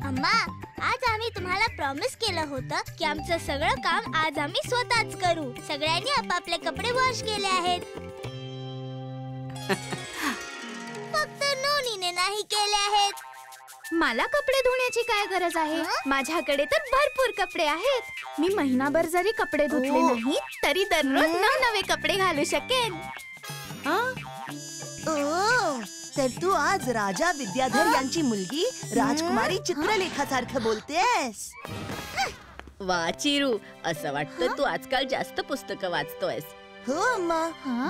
अम्मा, आज आम्ही तुम्हाला प्रॉमिस केलं होतं की आमचं सगळं काम आज आम्ही स्वतःच करू. सगळ्यांनी आपापले कपडे वॉश केले आहेत. फक्त नोनीने नाही केले आहेत. मला कपडे धुण्याची काय गरज आहे? माझ्याकडे तर भरपूर कपडे आहेत. मी महिनाभर जरी कपडे धुतले नाही तरी दररोज नवे कपडे घालू शकेन. तर तू आज राजा विद्याधर यांची मुलगी राजकुमारी चित्रलेखासारखं बोलतेस. वा चिरू, असं वाटतं तू आजकाल जास्त पुस्तकं वाचतोयस. हो अम्मा,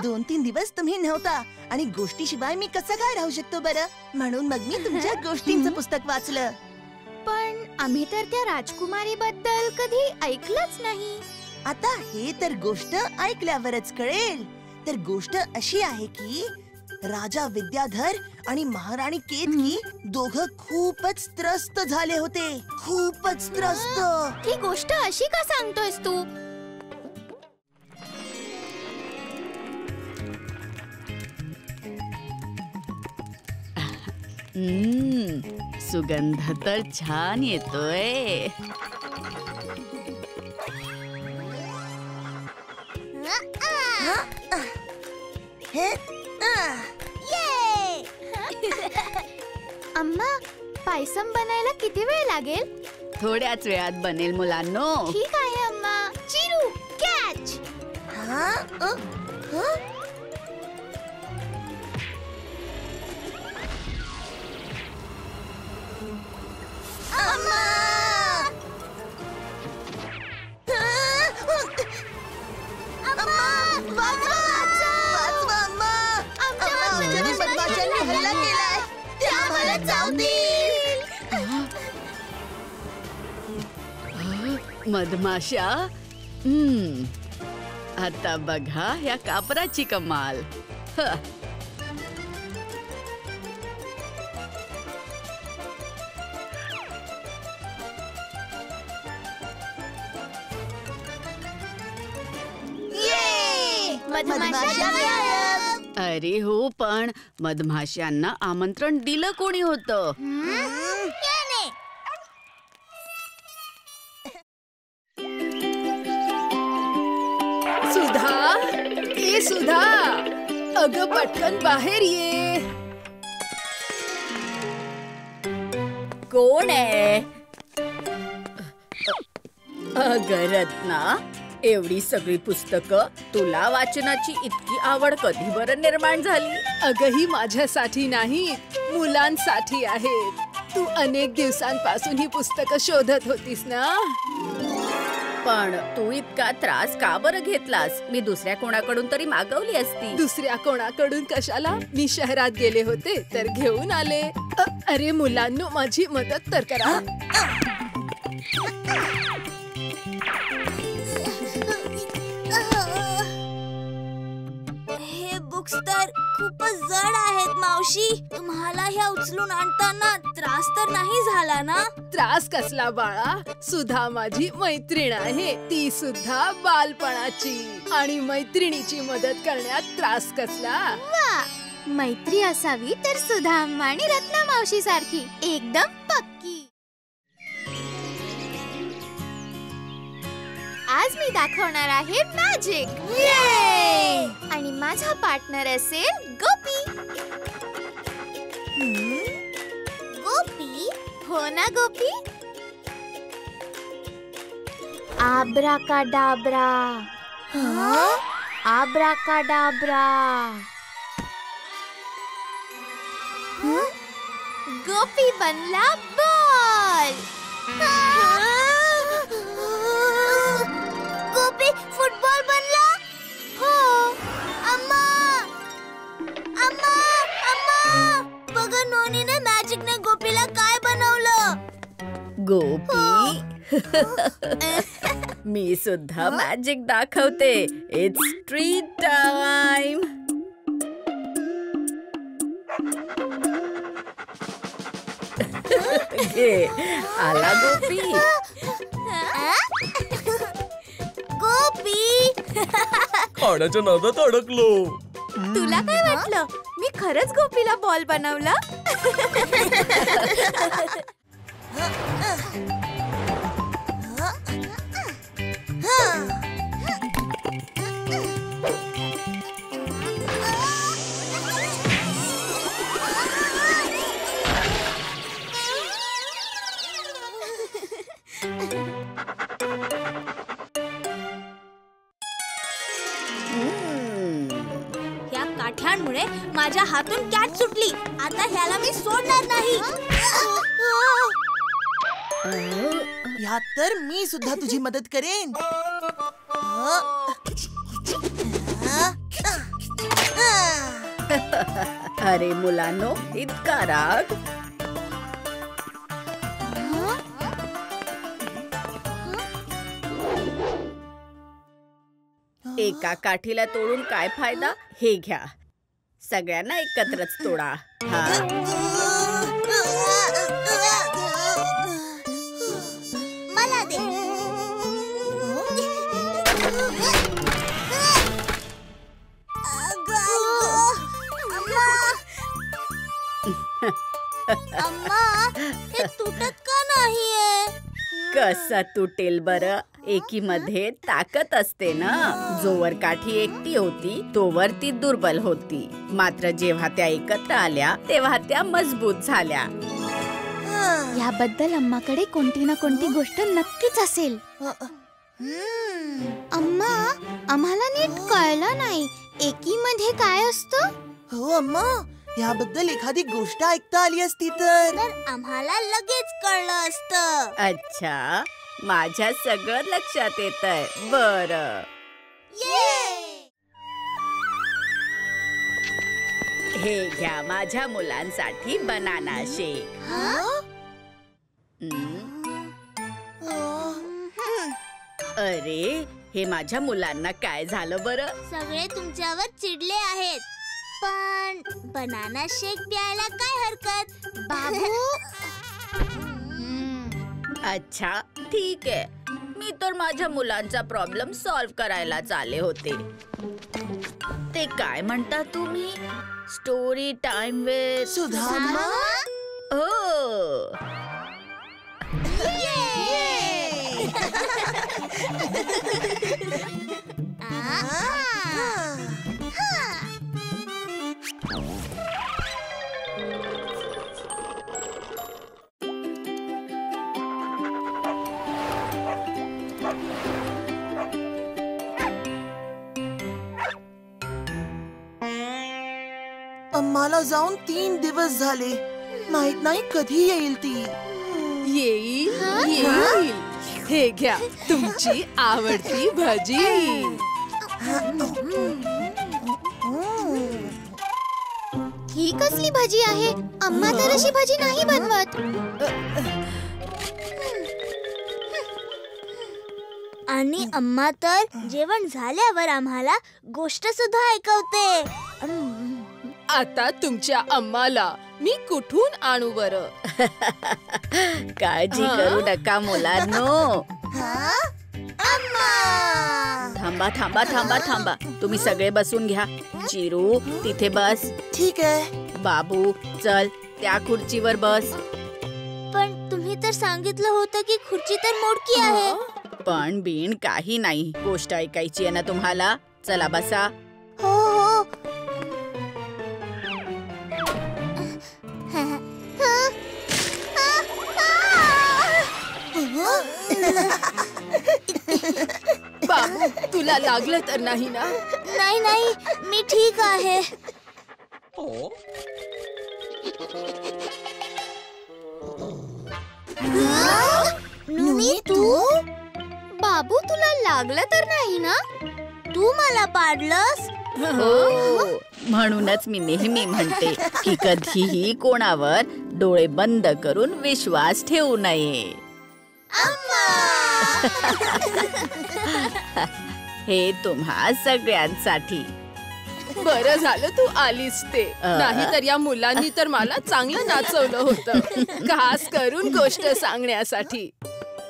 2-3 दिवस तुम्ही नव्हता आणि गोष्टीशिवाय मी कसं काय राहू शकतो बरं. म्हणून मग मी तुमच्या गोष्टींचं पुस्तक वाचलं. पण आम्ही तर त्या राजकुमारी बद्दल कधी ऐकलंच नाही. आता हे तर गोष्ट ऐकल्यावरच कळेल. तर गोष्ट अशी आहे की राजा विद्याधर आणि महाराणी केतकी दोघं खूपच त्रस्त झाले होते. खूपच त्रस्त. ही गोष्ट अशी का सांगतोयस तू? सुगंध तर छान येतोय. अम्मा, पायसम बनायला किती वेळ लागेल? थोड्याच वेळात बनेल मुलांनो. ठीक आहे अम्मा. चिरू, कॅच. मधमाशा. आता बघा या कापराची कमाल. अरे हो, पण मधमाशांना आमंत्रण दिलं कोणी होतं? सुधा, ए सुधा, अगं पटकन बाहेर ये. कोण आहे? अगं रत्ना, एवढी सगळी पुस्तकं, तुला वाचनाची इतकी आवड कधी बरं निर्माण झाली? अगं ही माझ्यासाठी नाही, मुलांसाठी आहेत. तू अनेक दिवसांपासून ही पुस्तकं शोधत होतीस ना. पण तू इतका त्रास का बरं घेतलास? मी दुसऱ्या कोणाकडून तरी मागवली असती. दुसऱ्या कोणाकडून कशाला? मी शहरात गेले होते तर घेऊन आले. अरे मुलांनो, माझी मदत तर करा. हे बुक्स तर खूपच जड आहेत मावशी. तुम्हाला ह्या उचलून आणताना त्रास तर नाही झाला ना? त्रास कसला बाळा? सुधा माझी मैत्रीण आहे, ती सुद्धा बालपणाची. आणि मैत्रिणीची मदत करण्यात त्रास कसला? वा, मैत्री असावी तर सुधा अम्मा आणि रत्ना मावशी सारखी एकदम पक्की. आज मी दाखवणार आहे मॅजिक. आणि माझा पार्टनर असेल गोपी. गोपी? हो ना गोपी? आब्राकाडाब्रा. आब्राकाडाब्रा. गोपी बनला बॉल. गोपी फुटबॉल बनला? हो. अम्मा, अम्मा, अम्मा, बघा नोनीने मॅजिकने गोपीला काय बनवलं. गोपी, मी सुद्धा मॅजिक दाखवते. It's treat time. घे, आला गोपी. गोपी, खाण्याच्या नादात अडकलो. तुला काय वाटलं? मी खरंच गोपीला बॉल बनवला? या काठ्यांमुळे माझ्या हातून कॅट सुटली. आता ह्याला मी सोडणार नाही. ह्यात तर मी सुद्धा तुझी मदत करेन. अरे मुलांनो, इतका राग? एका काठीला तोडून काय फायदा? हे घ्या, सगळ्यांना एकत्रच तोडा. मला दे. अम्मा, हे तुटत का नाहीये? कसा तुटेल बरं? एकीमध्ये ताकद असते ना. जोवर काठी एकटी होती तोवर ती दुर्बल होती, मात्र जेव्हा त्या एकत्र आल्या तेव्हा त्या मजबूत झाल्या. याबद्दल अम्माकडे कोणती ना कोणती गोष्ट नक्कीच असेल. अम्मा, आम्हाला नीट कळलं नाही, एकीमध्ये काय असतं? हो अम्मा, याबद्दल एखादी गोष्ट ऐकता आली असती तर आम्हाला लगेच कळलं असतं. अच्छा, माझ्या सगळं लक्षात येतंय. बरं, हे घ्या माझ्या मुलांसाठी बनाना शेक. अरे, हे माझ्या मुलांना काय झालं बरं? सगळे तुमच्यावर चिडले आहेत, पण बनाना शेक प्यायला काय हरकत? बाबू, अच्छा, ठीक आहे. मी तर माझ्या मुलांचा प्रॉब्लेम सॉल्व्ह करायलाच आले होते. ते काय म्हणता तुम्ही? स्टोरी टाइम विथ सुधा अम्मा. हो. अम्माला जाऊन 3 दिवस झाले. माहित नाही कधी येईल ती. येईल येईल. हे घ्या तुमची आवडती भजी. ही कसली भजी आहे? अम्मा तर अशी भजी नाही बनवत. आणि अम्मा तर जेवण झाल्यावर आम्हाला गोष्ट सुद्धा ऐकवते. आता तुमच्या अम्माला मी कुठून आणू बरं? काळजी करू नका मुलांनो. थांबा थांबा थांबा थांबा, तुम्ही सगळे बसून घ्या. चिरू, तिथे बस. ठीक आहे. बाबू, चल त्या खुर्चीवर बस. पण तुम्ही तर सांगितलं होतं की खुर्ची तर मोडकी आहे. पण बीण काही नाही, गोष्ट ऐकायची आहे ना तुम्हाला. चला बसा. हो हो. बाबू, तुला लागलं तर नाही ना? नाही नाही, मी ठीक आहे. नुनी, तू? बाबू, तुला लागलं तर नाही ना? तू मला पाडलंस? हो, म्हणूनच मी नेहमी म्हणते की कधीही कोणावर डोळे बंद करून विश्वास ठेवू नये. हे तुम्हा सगळ्यांसाठी. बरं झालं तू आलीस ते. नाही तर या मुलांनी तर मला चांगलं नाचवलं होतं, खास करून गोष्ट सांगण्यासाठी.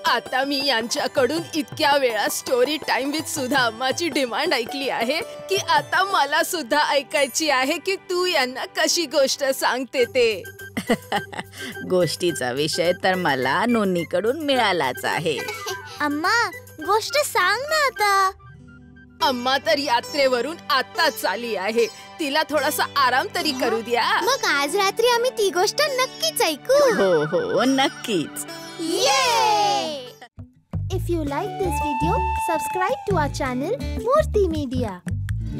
आता मी यांच्याकडून इतक्या वेळा स्टोरी टाइम विथ सुधा अम्माची डिमांड ऐकली आहे की आता मला सुद्धा ऐकायची आहे की तू यांना कशी गोष्ट सांगते ते. गोष्टीचा विषय तर मला नोनीकडून मिळालाच आहे. अम्मा गोष्ट सांग ना आता. अम्मा तर यात्रेवरून आताच आली आहे. तिला थोडासा आराम तरी करू द्या. मग आज रात्री आम्ही ती गोष्ट नक्कीच ऐकू. हो हो नक्कीच. If you like this video, subscribe to our channel Murthy Media.